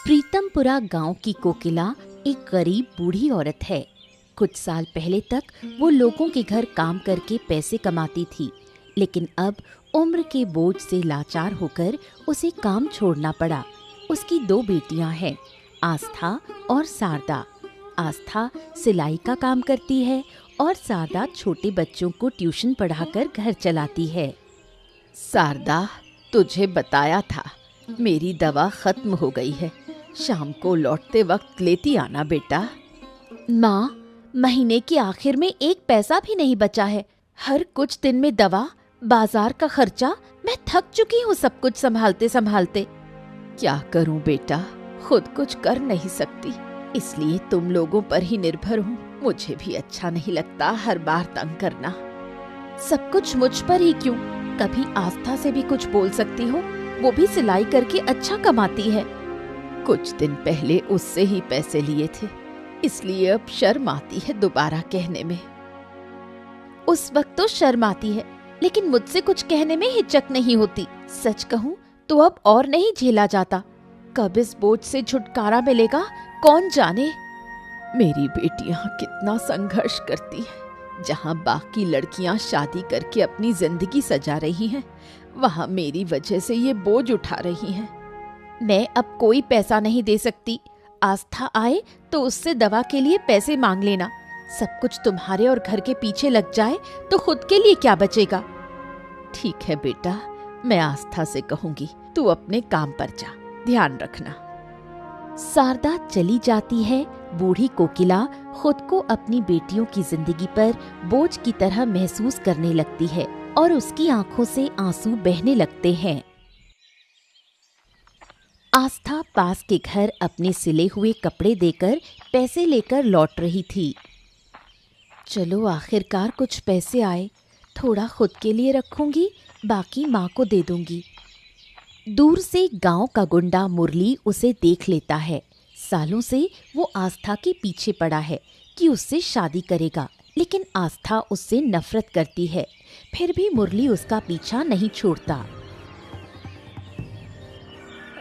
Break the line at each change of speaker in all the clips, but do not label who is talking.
प्रीतमपुरा गांव की कोकिला एक गरीब बूढ़ी औरत है। कुछ साल पहले तक वो लोगों के घर काम करके पैसे कमाती थी, लेकिन अब उम्र के बोझ से लाचार होकर उसे काम छोड़ना पड़ा। उसकी दो बेटियां हैं, आस्था और शारदा। आस्था सिलाई का काम करती है और शारदा छोटे बच्चों को ट्यूशन पढ़ाकर घर चलाती है। शारदा, तुझे बताया था, मेरी दवा खत्म हो गई है। शाम को लौटते वक्त लेती आना बेटा। माँ, महीने के आखिर में एक पैसा भी नहीं बचा है। हर कुछ दिन में दवा, बाजार का खर्चा, मैं थक चुकी हूँ सब कुछ संभालते संभालते। क्या करूँ बेटा, खुद कुछ कर नहीं सकती, इसलिए तुम लोगों पर ही निर्भर हूँ। मुझे भी अच्छा नहीं लगता हर बार तंग करना। सब कुछ मुझ पर ही क्यों? कभी आस्था से भी कुछ बोल सकती हो, वो भी सिलाई करके अच्छा कमाती है। कुछ दिन पहले उससे ही पैसे लिए थे, इसलिए अब शर्म आती है दोबारा कहने में। उस वक्त तो शर्म आती है, लेकिन मुझसे कुछ कहने में हिचक नहीं होती। सच कहूँ तो अब और नहीं झेला जाता। कब इस बोझ से छुटकारा मिलेगा कौन जाने। मेरी बेटियां कितना संघर्ष करती हैं। जहाँ बाकी लड़कियां शादी करके अपनी जिंदगी सजा रही हैं, वहाँ मेरी वजह से ये बोझ उठा रही हैं। मैं अब कोई पैसा नहीं दे सकती। आस्था आए तो उससे दवा के लिए पैसे मांग लेना। सब कुछ तुम्हारे और घर के पीछे लग जाए तो खुद के लिए क्या बचेगा? ठीक है बेटा, मैं आस्था से कहूंगी, तू अपने काम पर जा, ध्यान रखना। शारदा चली जाती है। बूढ़ी कोकिला खुद को अपनी बेटियों की जिंदगी पर बोझ की तरह महसूस करने लगती है और उसकी आंखों से आंसू बहने लगते हैं। आस्था पास के घर अपने सिले हुए कपड़े देकर पैसे लेकर लौट रही थी। चलो आखिरकार कुछ पैसे आए, थोड़ा खुद के लिए रखूंगी, बाकी माँ को दे दूंगी। दूर से गांव का गुंडा मुरली उसे देख लेता है। सालों से वो आस्था के पीछे पड़ा है कि उससे शादी करेगा, लेकिन आस्था उससे नफरत करती है। फिर भी मुरली उसका पीछा नहीं छोड़ता।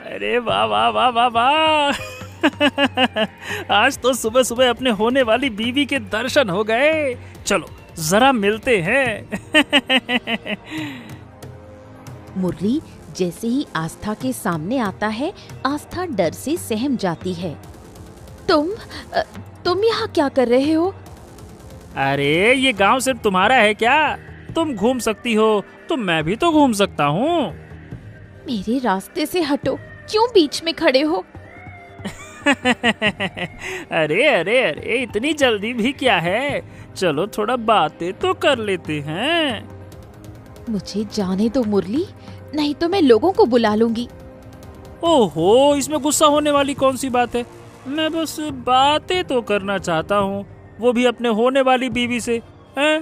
अरे वाह वाह वाह वाह वाह आज तो सुबह सुबह अपने होने वाली बीवी के दर्शन हो गए। चलो जरा मिलते हैं
मुरली जैसे ही आस्था के सामने आता है, आस्था डर से सहम जाती है। तुम यहाँ क्या कर रहे हो?
अरे ये गांव सिर्फ तुम्हारा है क्या? तुम घूम सकती हो तो मैं भी तो घूम सकता हूँ।
मेरे रास्ते से हटो, क्यों बीच में खड़े हो?
अरे अरे अरे, इतनी जल्दी भी क्या है, चलो थोड़ा बातें तो कर लेते हैं।
मुझे जाने दो मुरली, नहीं तो मैं लोगों को बुला लूंगी।
ओहो, इसमें गुस्सा होने वाली कौन सी बात है? मैं बस बातें तो करना चाहता हूँ, वो भी अपने होने वाली बीवी से। हैं?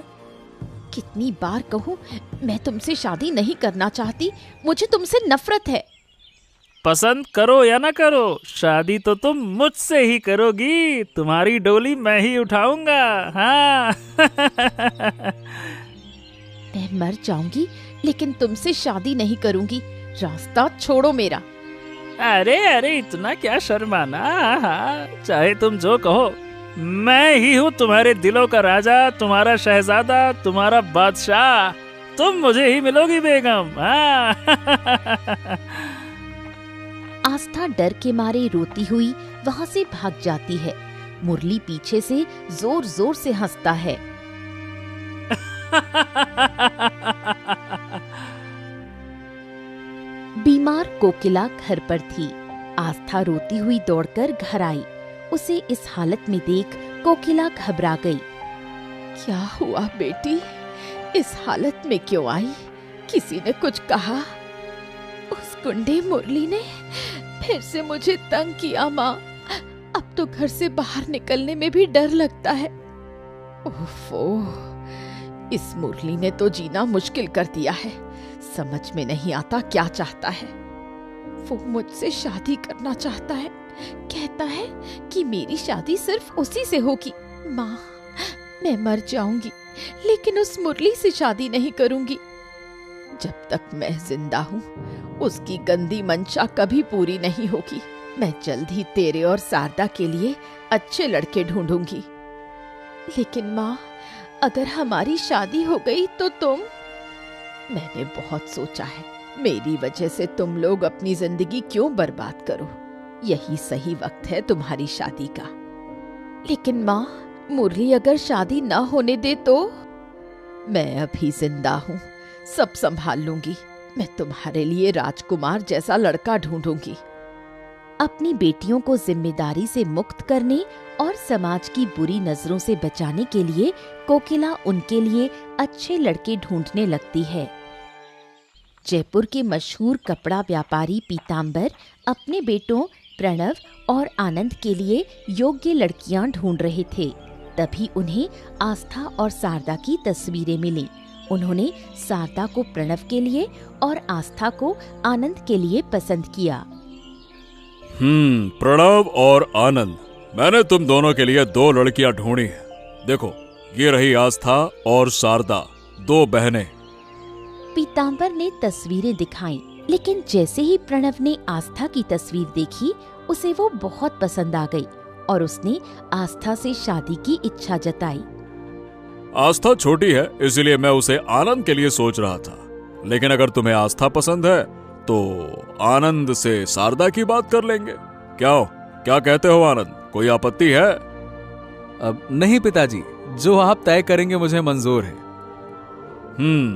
कितनी बार कहूँ, मैं तुमसे शादी नहीं करना चाहती, मुझे तुमसे नफरत है।
पसंद करो या ना करो, शादी तो तुम मुझसे ही करोगी। तुम्हारी डोली मैं ही उठाऊंगा। हाँ
मैं मर जाऊंगी, लेकिन तुमसे शादी नहीं करूंगी। रास्ता छोड़ो मेरा।
अरे अरे, इतना क्या शर्माना। हाँ, चाहे तुम जो कहो, मैं ही हूँ तुम्हारे दिलों का राजा, तुम्हारा शहजादा, तुम्हारा बादशाह। तुम मुझे ही मिलोगी बेगम। हाँ
आस्था डर के मारे रोती हुई वहाँ से भाग जाती है। मुरली पीछे से जोर जोर से हंसता है। बीमार कोकिला घर पर थी। आस्था रोती हुई दौड़कर घर आई। उसे इस हालत में देख कोकिला घबरा गई। क्या हुआ बेटी, इस हालत में क्यों आई? किसी ने कुछ कहा? उस गुंडे मुरली ने फिर से मुझे तंग किया माँ। अब तो घर से बाहर निकलने में भी डर लगता है। ओफो, इस मुरली ने तो जीना मुश्किल कर दिया है। समझ में नहीं आता क्या चाहता है। वो मुझसे शादी करना चाहता है, कहता है कि मेरी शादी सिर्फ उसी से होगी। माँ, मैं मर जाऊंगी, लेकिन उस मुरली से शादी नहीं करूंगी। जब तक मैं जिंदा हूँ, उसकी गंदी मंशा कभी पूरी नहीं होगी। मैं जल्द ही तेरे और शारदा के लिए अच्छे लड़के ढूंढूंगी। लेकिन माँ, अगर हमारी शादी हो गई तो तुम? मैंने बहुत सोचा है, मेरी वजह से तुम लोग अपनी जिंदगी क्यों बर्बाद करो। यही सही वक्त है तुम्हारी शादी का। लेकिन माँ, मुरली अगर शादी ना होने दे तो? मैं अभी जिंदा हूँ, सब संभाल लूंगी। मैं तुम्हारे लिए राजकुमार जैसा लड़का ढूंढूंगी। अपनी बेटियों को जिम्मेदारी से मुक्त करने और समाज की बुरी नजरों से बचाने के लिए कोकिला उनके लिए अच्छे लड़के ढूंढने लगती है। जयपुर के मशहूर कपड़ा व्यापारी पीतांबर अपने बेटों प्रणव और आनंद के लिए योग्य लड़कियां ढूंढ रहे थे। तभी उन्हें आस्था और शारदा की तस्वीरें मिली। उन्होंने शारदा को प्रणव के लिए और आस्था को आनंद के लिए पसंद किया।
प्रणव और आनंद, मैंने तुम दोनों के लिए 2 लड़कियां ढूंढी हैं। देखो, ये रही आस्था और शारदा, 2 बहनें।
पीतांबर ने तस्वीरें दिखाईं, लेकिन जैसे ही प्रणव ने आस्था की तस्वीर देखी, उसे वो बहुत पसंद आ गई और उसने आस्था से शादी की इच्छा जताई।
आस्था छोटी है, इसलिए मैं उसे आनंद के लिए सोच रहा था। लेकिन अगर तुम्हें आस्था पसंद है तो आनंद से शारदा की बात कर लेंगे। क्या कहते हो आनंद, कोई आपत्ति है?
अब नहीं पिताजी, जो आप तय करेंगे मुझे मंजूर है।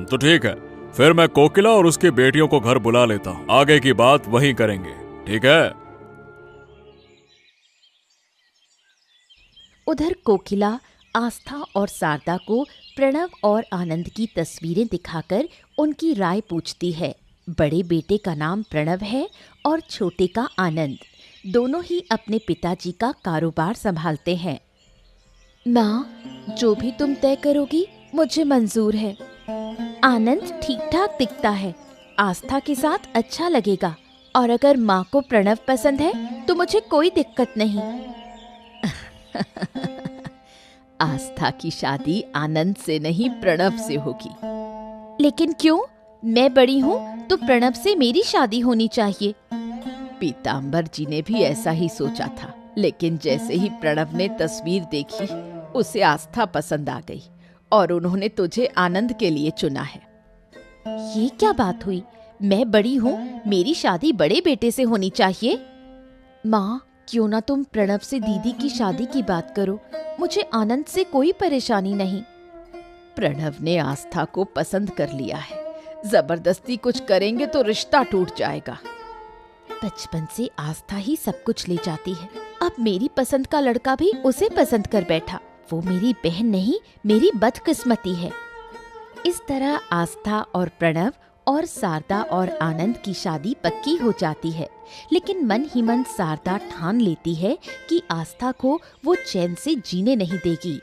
तो ठीक है, फिर मैं कोकिला और उसकी बेटियों को घर बुला लेता हूँ। आगे की बात वहीं करेंगे, ठीक है?
उधर कोकिला आस्था और शारदा को प्रणव और आनंद की तस्वीरें दिखाकर उनकी राय पूछती है। बड़े बेटे का नाम प्रणव है और छोटे का आनंद। दोनों ही अपने पिताजी का कारोबार संभालते हैं। माँ, जो भी तुम तय करोगी मुझे मंजूर है। आनंद ठीक ठाक दिखता है, आस्था के साथ अच्छा लगेगा, और अगर माँ को प्रणव पसंद है तो मुझे कोई दिक्कत नहीं। आस्था की शादी आनंद से नहीं प्रणव से होगी। लेकिन क्यों? मैं बड़ी हूँ तो प्रणव से मेरी शादी होनी चाहिए। पीतांबर जी ने भी ऐसा ही सोचा था, लेकिन जैसे ही प्रणव ने तस्वीर देखी, उसे आस्था पसंद आ गई और उन्होंने तुझे आनंद के लिए चुना है। ये क्या बात हुई? मैं बड़ी हूँ, मेरी शादी बड़े बेटे से होनी चाहिए। माँ, क्यों ना तुम प्रणव से दीदी की शादी की बात करो, मुझे आनंद से कोई परेशानी नहीं। प्रणव ने आस्था को पसंद कर लिया है, जबरदस्ती कुछ करेंगे तो रिश्ता टूट जाएगा। बचपन से आस्था ही सब कुछ ले जाती है, अब मेरी पसंद का लड़का भी उसे पसंद कर बैठा। वो मेरी बहन नहीं, मेरी बदकिस्मती है। इस तरह आस्था और प्रणव और शारदा और आनंद की शादी पक्की हो जाती है। लेकिन मन ही मन शारदा ठान लेती है कि आस्था को वो चैन से जीने नहीं देगी।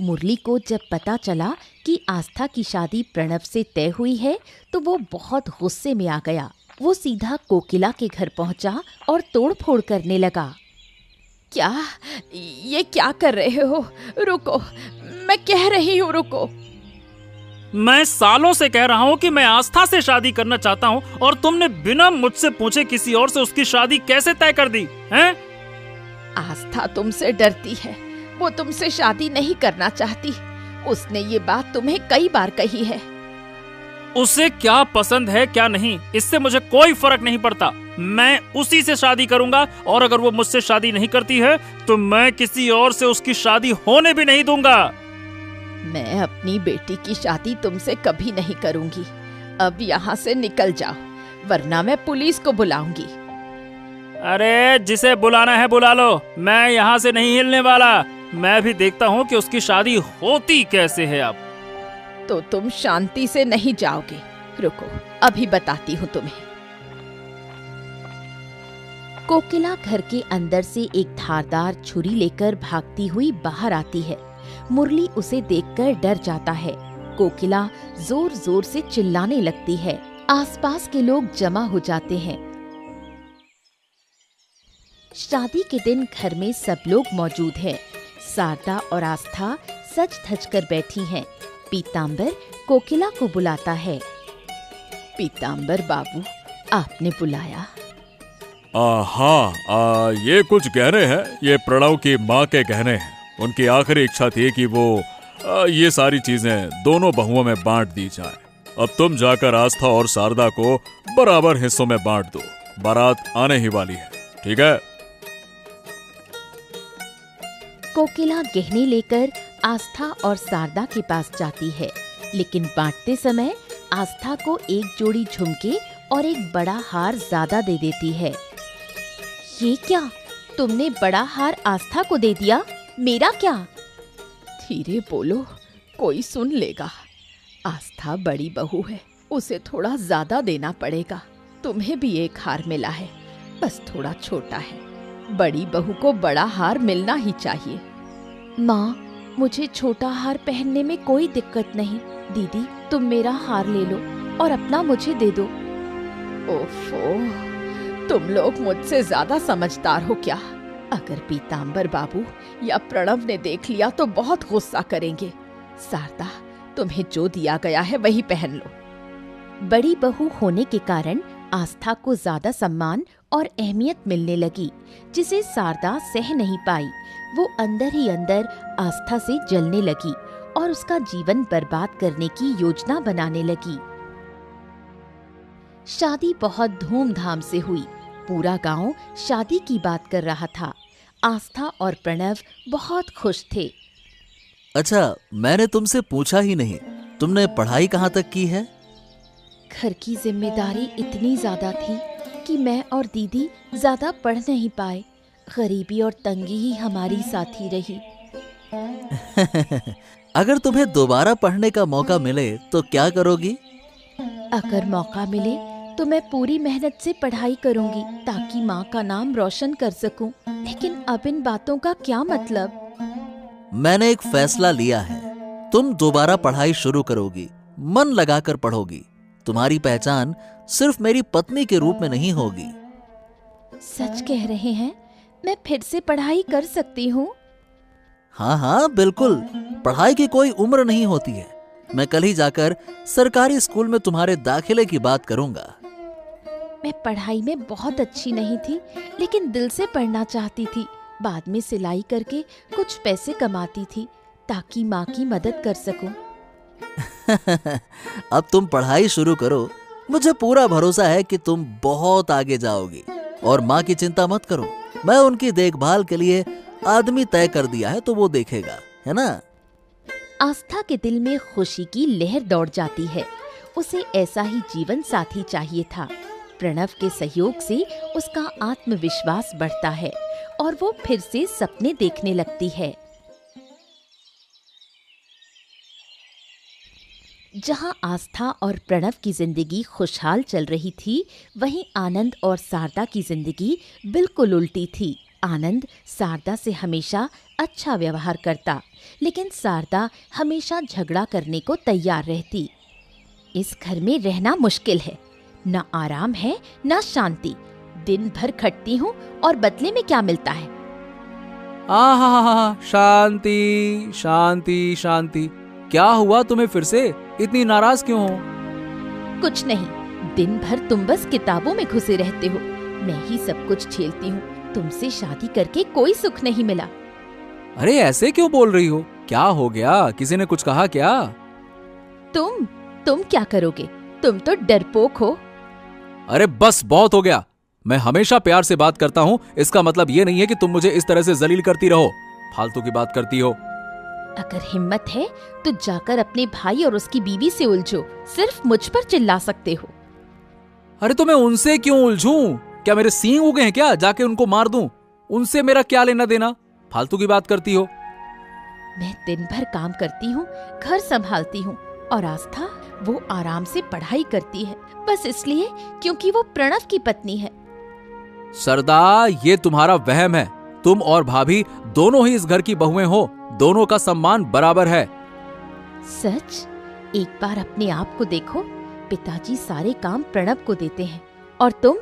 मुरली को जब पता चला कि आस्था की शादी प्रणव से तय हुई है तो वो बहुत गुस्से में आ गया। वो सीधा कोकिला के घर पहुंचा और तोड़फोड़ करने लगा। ये क्या कर रहे हो? रुको, मैं कह रही हूँ रुको।
मैं सालों से कह रहा हूँ कि मैं आस्था से शादी करना चाहता हूँ और तुमने बिना मुझसे पूछे किसी और से उसकी शादी कैसे तय कर दी हैं?
आस्था तुमसे डरती है, वो तुमसे शादी नहीं करना चाहती। उसने ये बात तुम्हें कई बार कही है।
उसे क्या पसंद है क्या नहीं, इससे मुझे कोई फर्क नहीं पड़ता। मैं उसी से शादी करूंगा और अगर वो मुझसे शादी नहीं करती है तो मैं किसी और से उसकी शादी होने भी नहीं दूंगा।
मैं अपनी बेटी की शादी तुमसे कभी नहीं करूंगी। अब यहाँ से निकल जाओ, वरना मैं पुलिस को बुलाऊंगी।
अरे जिसे बुलाना है बुला लो, मैं यहाँ से नहीं हिलने वाला। मैं भी देखता हूँ कि उसकी शादी होती कैसे है। अब
तो तुम शांति से नहीं जाओगे। रुको, अभी बताती हूँ तुम्हें। कोकिला घर के अंदर से एक धारदार छुरी लेकर भागती हुई बाहर आती है। मुरली उसे देखकर डर जाता है। कोकिला जोर जोर से चिल्लाने लगती है। आसपास के लोग जमा हो जाते हैं। शादी के दिन घर में सब लोग मौजूद हैं। शारदा और आस्था सज धज कर बैठी हैं। पीतांबर कोकिला को बुलाता है। पीतांबर बाबू, आपने बुलाया?
हाँ, ये कुछ गहने हैं। ये प्रणव की माँ के गहने हैं। उनकी आखिरी इच्छा थी कि वो ये सारी चीजें दोनों बहुओं में बांट दी जाए। अब तुम जाकर आस्था और शारदा को बराबर हिस्सों में बांट दो। बारात आने ही वाली है, ठीक है?
कोकिला गहने लेकर आस्था और शारदा के पास जाती है, लेकिन बांटते समय आस्था को एक जोड़ी झुमके और एक बड़ा हार ज्यादा दे देती है। ये क्या? तुमने बड़ा हार आस्था को दे दिया, मेरा क्या? धीरे बोलो, कोई सुन लेगा। आस्था बड़ी बहू है, उसे थोड़ा ज्यादा देना पड़ेगा। तुम्हें भी एक हार मिला है, बस थोड़ा छोटा है। बड़ी बहू को बड़ा हार मिलना ही चाहिए। माँ, मुझे छोटा हार पहनने में कोई दिक्कत नहीं। दीदी, तुम मेरा हार ले लो और अपना मुझे दे दो। ओफो, तुम लोग मुझसे ज्यादा समझदार हो क्या? अगर पीतांबर बाबू या प्रणव ने देख लिया तो बहुत गुस्सा करेंगे। शारदा, तुम्हें जो दिया गया है वही पहन लो। बड़ी बहू होने के कारण आस्था को ज्यादा सम्मान और अहमियत मिलने लगी, जिसे शारदा सह नहीं पाई। वो अंदर ही अंदर आस्था से जलने लगी और उसका जीवन बर्बाद करने की योजना बनाने लगी। शादी बहुत धूमधाम से हुई। पूरा गांव शादी की बात कर रहा था। आस्था और प्रणव बहुत खुश थे।
अच्छा, मैंने तुमसे पूछा ही नहीं, तुमने पढ़ाई कहाँ तक की है?
घर की जिम्मेदारी इतनी ज्यादा थी कि मैं और दीदी ज्यादा पढ़ नहीं पाए। गरीबी और तंगी ही हमारी साथी रही।
अगर तुम्हें दोबारा पढ़ने का मौका मिले तो क्या करोगी?
अगर मौका मिले तो मैं पूरी मेहनत से पढ़ाई करूंगी ताकि माँ का नाम रोशन कर सकूं। लेकिन अब इन बातों का क्या मतलब?
मैंने एक फैसला लिया है। तुम दोबारा पढ़ाई शुरू करोगी, मन लगाकर पढ़ोगी। तुम्हारी पहचान सिर्फ मेरी पत्नी के रूप में नहीं होगी।
सच कह रहे हैं? मैं फिर से पढ़ाई कर सकती हूँ?
हाँ हाँ, बिल्कुल। पढ़ाई की कोई उम्र नहीं होती है। मैं कल ही जाकर सरकारी स्कूल में तुम्हारे दाखिले की बात करूंगा।
मैं पढ़ाई में बहुत अच्छी नहीं थी, लेकिन दिल से पढ़ना चाहती थी। बाद में सिलाई करके कुछ पैसे कमाती थी ताकि माँ की मदद कर सकूं।
अब तुम पढ़ाई शुरू करो। मुझे पूरा भरोसा है कि तुम बहुत आगे जाओगी। और माँ की चिंता मत करो, मैं उनकी देखभाल के लिए आदमी तय कर दिया है, तो वो देखेगा, है ना?
आस्था के दिल में खुशी की लहर दौड़ जाती है। उसे ऐसा ही जीवन साथी चाहिए था। प्रणव के सहयोग से उसका आत्मविश्वास बढ़ता है और वो फिर से सपने देखने लगती है। जहां आस्था और प्रणव की जिंदगी खुशहाल चल रही थी, वहीं आनंद और शारदा की जिंदगी बिल्कुल उल्टी थी। आनंद शारदा से हमेशा अच्छा व्यवहार करता, लेकिन शारदा हमेशा झगड़ा करने को तैयार रहती। इस घर में रहना मुश्किल है, न आराम है न शांति। दिन भर खटती हूँ और बदले में क्या मिलता है?
शांति शांति शांति। क्या हुआ तुम्हें? फिर से इतनी नाराज क्यों हो?
कुछ नहीं, दिन भर तुम बस किताबों में घुसे रहते हो। मैं ही सब कुछ झेलती हूँ। तुमसे शादी करके कोई सुख नहीं मिला।
अरे ऐसे क्यों बोल रही हो? क्या हो गया? किसी ने कुछ कहा क्या?
तुम क्या करोगे? तुम तो डरपोक हो।
अरे बस, बहुत हो गया। मैं हमेशा प्यार से बात करता हूँ, इसका मतलब ये नहीं है कि तुम मुझे इस तरह से जलील करती रहो। फालतू की बात करती हो।
अगर हिम्मत है तो जाकर अपने भाई और उसकी बीवी से उलझो। सिर्फ मुझ पर चिल्ला सकते हो।
अरे तो मैं उनसे क्यों उलझूं? क्या मेरे सींग उगे हैं क्या? जाके उनको मार दूं? उनसे मेरा क्या लेना देना? फालतू की बात करती हो।
मैं दिन भर काम करती हूँ, घर संभालती हूँ, और आस्था वो आराम से पढ़ाई करती है, बस इसलिए क्योंकि वो प्रणव की पत्नी है।
सरदा, ये तुम्हारा वहम है। तुम और भाभी दोनों ही इस घर की बहुएं हो। दोनों का सम्मान बराबर है।
सच? एक बार अपने आप को देखो। पिताजी सारे काम प्रणव को देते हैं और तुम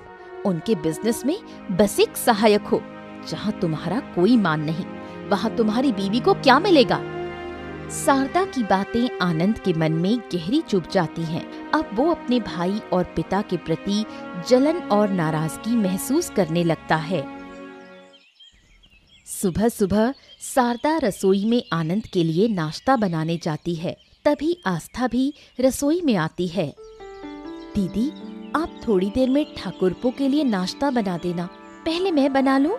उनके बिजनेस में बस एक सहायक हो। जहाँ तुम्हारा कोई मान नहीं, वहाँ तुम्हारी बीवी को क्या मिलेगा? शारदा की बातें आनंद के मन में गहरी चुभ जाती हैं। अब वो अपने भाई और पिता के प्रति जलन और नाराजगी महसूस करने लगता है। सुबह सुबह शारदा रसोई में आनंद के लिए नाश्ता बनाने जाती है। तभी आस्था भी रसोई में आती है। दीदी, आप थोड़ी देर में ठाकुरपो के लिए नाश्ता बना देना, पहले मैं बना लूं?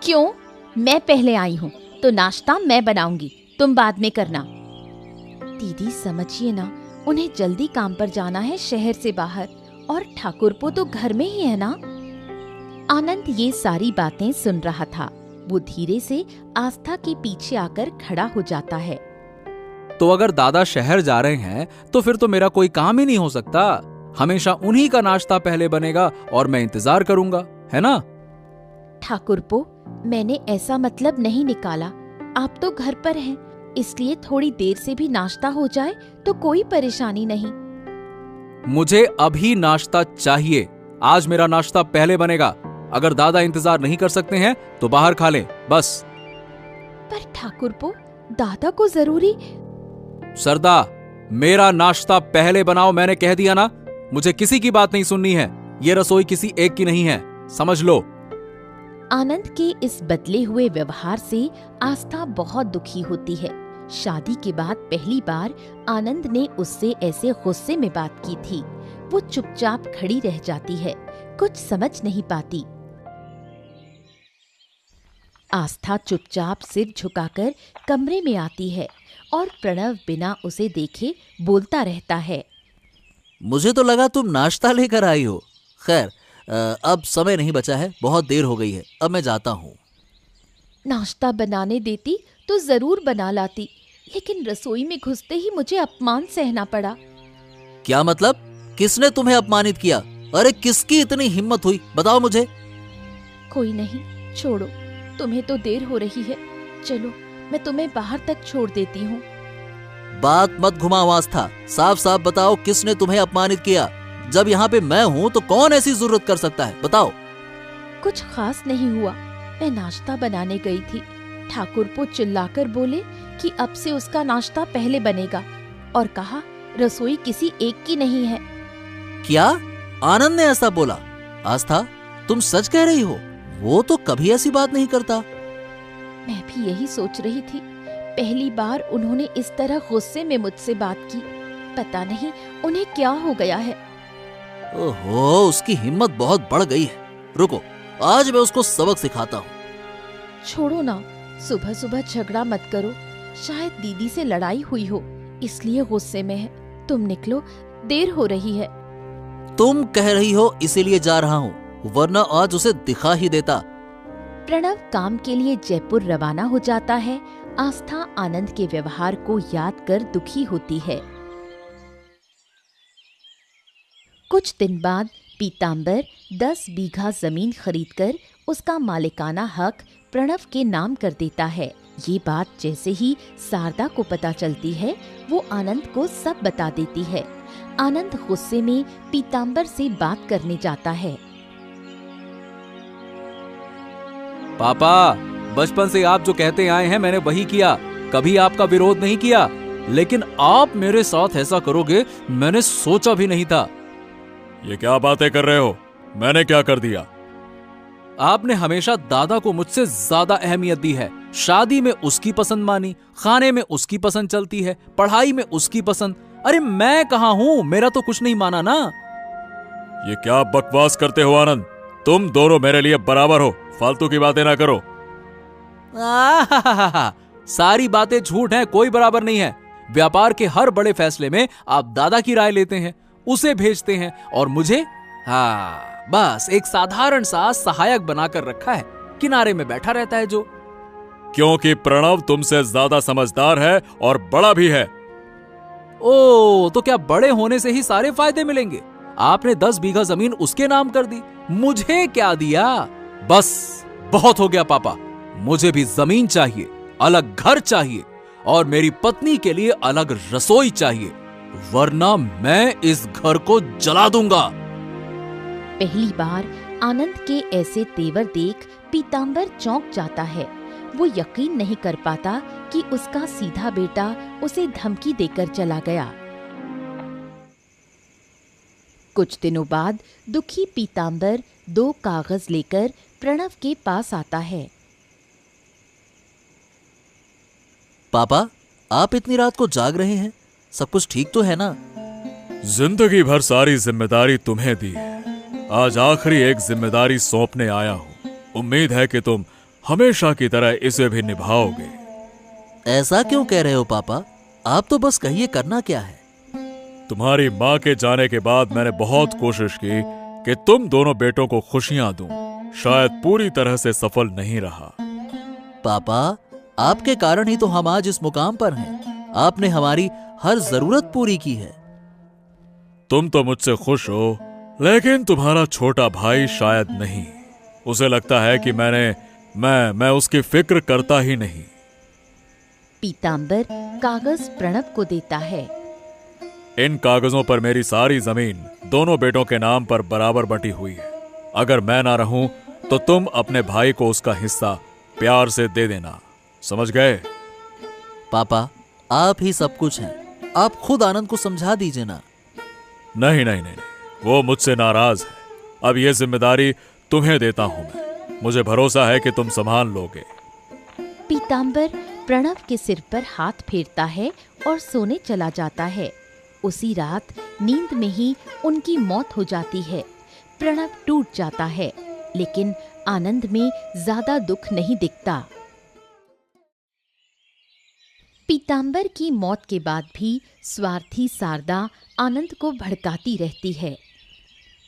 क्यों? मैं पहले आई हूँ तो नाश्ता मैं बनाऊंगी, तुम बाद में करना। दीदी समझिए ना, उन्हें जल्दी काम पर जाना है शहर से बाहर, और ठाकुरपो तो घर में ही है ना। आनंद ये सारी बातें सुन रहा था। वो धीरे से आस्था के पीछे आकर खड़ा हो जाता है।
तो अगर दादा शहर जा रहे हैं तो फिर तो मेरा कोई काम ही नहीं हो सकता। हमेशा उन्हीं का नाश्ता पहले बनेगा और मैं इंतजार करूंगा, है ना?
ठाकुरपो, मैंने ऐसा मतलब नहीं निकाला। आप तो घर पर हैं, इसलिए थोड़ी देर से भी नाश्ता हो जाए तो कोई परेशानी नहीं।
मुझे अभी नाश्ता चाहिए। आज मेरा नाश्ता पहले बनेगा। अगर दादा इंतजार नहीं कर सकते हैं तो बाहर खा लें, बस।
पर ठाकुरपो, दादा को जरूरी।
सरदा, मेरा नाश्ता पहले बनाओ, मैंने कह दिया ना। मुझे किसी की बात नहीं सुननी है। ये रसोई किसी एक की नहीं है, समझ लो।
आनंद के इस बदले हुए व्यवहार से आस्था बहुत दुखी होती है। शादी के बाद पहली बार आनंद ने उससे ऐसे गुस्से में बात की थी। वो चुपचाप खड़ी रह जाती है, कुछ समझ नहीं पाती। आस्था चुपचाप सिर झुकाकर कमरे में आती है और प्रणव बिना उसे देखे बोलता रहता है।
मुझे तो लगा तुम नाश्ता लेकर आई हो। खैर, अब समय नहीं बचा है, बहुत देर हो गई है, अब मैं जाता हूँ।
नाश्ता बनाने देती तो जरूर बना लाती, लेकिन रसोई में घुसते ही मुझे अपमान सहना पड़ा।
क्या मतलब? किसने तुम्हें अपमानित किया? अरे किसकी इतनी हिम्मत हुई, बताओ मुझे।
कोई नहीं, छोड़ो, तुम्हें तो देर हो रही है। चलो, मैं तुम्हें बाहर तक छोड़ देती हूँ।
बात मत घुमाओ आस्था, साफ साफ बताओ किसने तुम्हें अपमानित किया। जब यहाँ पे मैं हूँ तो कौन ऐसी जरूरत कर सकता है, बताओ।
कुछ खास नहीं हुआ। मैं नाश्ता बनाने गई थी। ठाकुरपो चिल्लाकर बोले कि अब से उसका नाश्ता पहले बनेगा, और कहा रसोई किसी एक की नहीं है।
क्या? आनंद ने ऐसा बोला? आस्था, तुम सच कह रही हो? वो तो कभी ऐसी बात नहीं करता।
मैं भी यही सोच रही थी। पहली बार उन्होंने इस तरह गुस्से में मुझसे बात की। पता नहीं उन्हें क्या हो गया है।
ओहो, उसकी हिम्मत बहुत बढ़ गई है। रुको, आज मैं उसको सबक सिखाता हूँ।
छोड़ो ना, सुबह सुबह झगड़ा मत करो। शायद दीदी से लड़ाई हुई हो, इसलिए गुस्से में है। तुम निकलो, देर हो रही है।
तुम कह रही हो इसीलिए जा रहा हूँ, वरना आज उसे दिखा ही देता।
प्रणव काम के लिए जयपुर रवाना हो जाता है। आस्था आनंद के व्यवहार को याद कर दुखी होती है। कुछ दिन बाद पीताम्बर 10 बीघा जमीन खरीदकर उसका मालिकाना हक प्रणव के नाम कर देता है। ये बात जैसे ही शारदा को पता चलती है, वो आनंद को सब बता देती है। आनंद गुस्से में पीताम्बर से बात करने जाता है।
पापा, बचपन से आप जो कहते आए हैं मैंने वही किया, कभी आपका विरोध नहीं किया, लेकिन आप मेरे साथ ऐसा करोगे मैंने सोचा भी नहीं था।
ये क्या बातें कर रहे हो? मैंने क्या कर दिया?
आपने हमेशा दादा को मुझसे ज्यादा अहमियत दी है। शादी में उसकी पसंद मानी, खाने में उसकी पसंद चलती है, पढ़ाई में उसकी पसंद। अरे मैं कहाँ हूँ, मेरा तो कुछ नहीं माना ना।
ये क्या बकवास करते हो आनंद? तुम दोनों मेरे लिए बराबर हो, फालतू की बातें ना करो।
सारी बातें झूठ हैं, कोई बराबर नहीं है। व्यापार के हर बड़े फैसले में आप दादा की राय लेते हैं, उसे भेजते हैं, और मुझे बस एक साधारण सा सहायक बनाकर रखा है, किनारे में बैठा रहता है जो।
क्योंकि प्रणव तुमसे ज्यादा समझदार है और बड़ा भी है।
ओ, तो क्या बड़े होने से ही सारे फायदे मिलेंगे? आपने 10 बीघा जमीन उसके नाम कर दी, मुझे क्या दिया? बस बहुत हो गया पापा, मुझे भी जमीन चाहिए, अलग घर चाहिए, और मेरी पत्नी के लिए अलग रसोई चाहिए, वरना मैं इस घर को जला दूंगा।
पहली बार आनंद के ऐसे तेवर देख पीताम्बर चौंक जाता है। वो यकीन नहीं कर पाता कि उसका सीधा बेटा उसे धमकी देकर चला गया। कुछ दिनों बाद दुखी पीताम्बर 2 कागज लेकर प्रणव के पास आता है।
पापा, आप इतनी रात को जाग रहे हैं, सब कुछ ठीक तो है ना?
जिंदगी भर सारी जिम्मेदारी तुम्हें दी है, आज आखिरी एक जिम्मेदारी सौंपने आया हूँ। उम्मीद है कि तुम हमेशा की तरह इसे भी निभाओगे।
ऐसा क्यों कह रहे हो पापा? आप तो बस कहिए, करना क्या है?
तुम्हारी माँ के जाने के बाद मैंने बहुत कोशिश की कि तुम दोनों बेटों को खुशियां दूं, शायद पूरी तरह से सफल नहीं रहा।
पापा, आपके कारण ही तो हम आज इस मुकाम पर हैं। आपने हमारी हर जरूरत पूरी की है।
तुम तो मुझसे खुश हो, लेकिन तुम्हारा छोटा भाई शायद नहीं। उसे लगता है कि मैं उसकी फिक्र करता ही नहीं।
पीताम्बर कागज प्रणव को देता है।
इन कागजों पर मेरी सारी जमीन दोनों बेटों के नाम पर बराबर बंटी हुई है। अगर मैं ना रहूं तो तुम अपने भाई को उसका हिस्सा प्यार से दे देना, समझ गए?
पापा, आप ही सब कुछ हैं। आप खुद आनंद को समझा दीजिए ना।
नहीं नहीं नहीं, वो मुझसे नाराज है। अब ये जिम्मेदारी तुम्हें देता हूं मैं। मुझे भरोसा है कि तुम संभाल लोगे।
पीताम्बर प्रणव के सिर पर हाथ फेरता है और सोने चला जाता है। उसी रात नींद में ही उनकी मौत हो जाती है। प्रणव टूट जाता है, लेकिन आनंद में ज्यादा दुख नहीं दिखता। पीताम्बर की मौत के बाद भी स्वार्थी शारदा आनंद को भड़काती रहती है।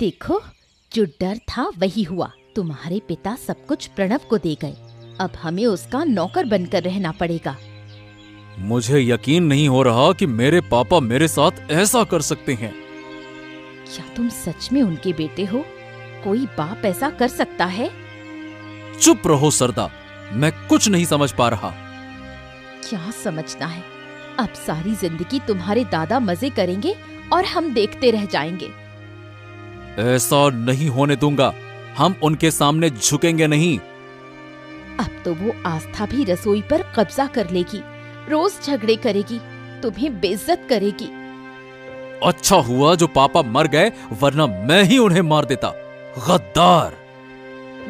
देखो, जो डर था वही हुआ। तुम्हारे पिता सब कुछ प्रणव को दे गए, अब हमें उसका नौकर बनकर रहना पड़ेगा।
मुझे यकीन नहीं हो रहा कि मेरे पापा मेरे साथ ऐसा कर सकते हैं।
क्या तुम सच में उनके बेटे हो? कोई बाप ऐसा कर सकता है?
चुप रहो सरदा, मैं कुछ नहीं समझ पा रहा।
क्या समझना है? अब सारी जिंदगी तुम्हारे दादा मजे करेंगे और हम देखते रह जाएंगे।
ऐसा नहीं होने दूंगा। हम उनके सामने झुकेंगे नहीं।
अब तो वो आस्था भी रसोई पर कब्जा कर लेगी, रोज झगड़े करेगी, तुम्हें बेइज्जत करेगी।
अच्छा हुआ जो पापा मर गए, वरना मैं ही उन्हें मार देता। गद्दार!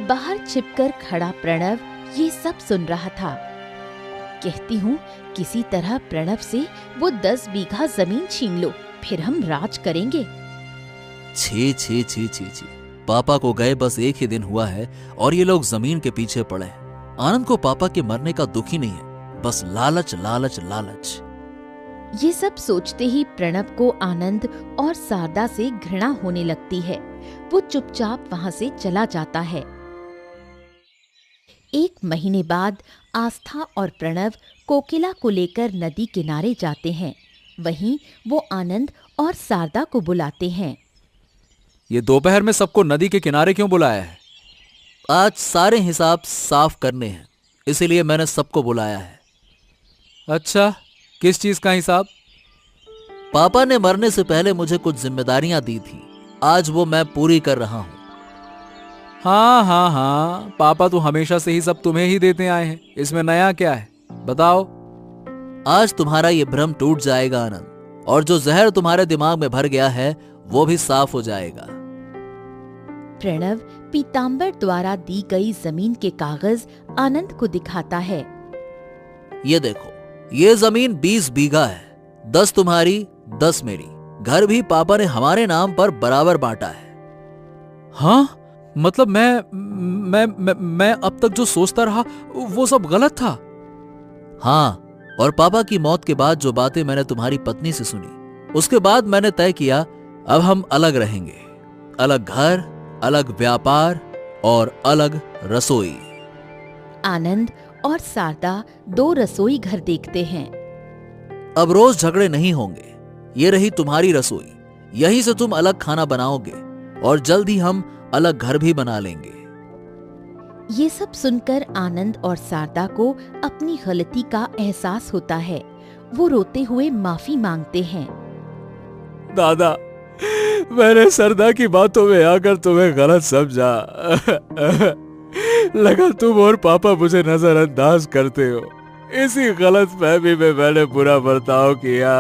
बाहर छिपकर खड़ा प्रणव ये सब सुन रहा था। कहती हूँ, किसी तरह प्रणव से वो 10 बीघा जमीन छीन लो, फिर हम राज करेंगे।
छी छी छी छी छी, पापा को गए बस एक ही दिन हुआ है और ये लोग जमीन के पीछे पड़े हैं। आनंद को पापा के मरने का दुख ही नहीं है, बस लालच लालच लालच।
ये सब सोचते ही प्रणव को आनंद और शारदा से घृणा होने लगती है। वो चुपचाप वहां से चला जाता है। 1 महीने बाद आस्था और प्रणव कोकिला को लेकर नदी किनारे जाते हैं। वहीं वो आनंद और शारदा को बुलाते हैं।
ये दोपहर में सबको नदी के किनारे क्यों बुलाया है?
आज सारे हिसाब साफ करने हैं, इसीलिए मैंने सबको बुलाया है।
अच्छा, किस चीज का हिसाब?
पापा ने मरने से पहले मुझे कुछ जिम्मेदारियां दी थी, आज वो मैं पूरी कर रहा हूं।
हाँ, पापा तो हमेशा से ही सब तुम्हें ही देते आए हैं, इसमें नया क्या है, बताओ।
आज तुम्हारा ये भ्रम टूट जाएगा आनंद, और जो जहर तुम्हारे दिमाग में भर गया है वो भी साफ हो जाएगा।
प्रणव पीताम्बर द्वारा दी गई जमीन के कागज आनंद को दिखाता है।
ये देखो, ये जमीन 20 बीघा है, 10 तुम्हारी 10 मेरी। घर भी पापा ने हमारे नाम पर बराबर बांटा है।
हाँ, मतलब मैं अब तक जो सोचता रहा वो सब गलत था।
हाँ, और पापा की मौत के बाद जो बातें मैंने तुम्हारी पत्नी से सुनी, उसके बाद मैंने तय किया अब हम अलग रहेंगे। अलग घर, अलग व्यापार और अलग रसोई।
आनंद और शारदा 2 रसोई घर देखते हैं।
अब रोज झगड़े नहीं होंगे। ये रही तुम्हारी रसोई, यहीं से तुम अलग खाना बनाओगे और जल्द ही हम अलग घर भी बना लेंगे।
ये सब सुनकर आनंद और शारदा को अपनी गलती का एहसास होता है। वो रोते हुए माफी मांगते हैं।
दादा, मैंने सरदा की बातों में आकर तुम्हें गलत समझा। लगा तुम और पापा मुझे नजरअंदाज करते हो। इसी गलत फहमी में मैंने बुरा बर्ताव किया।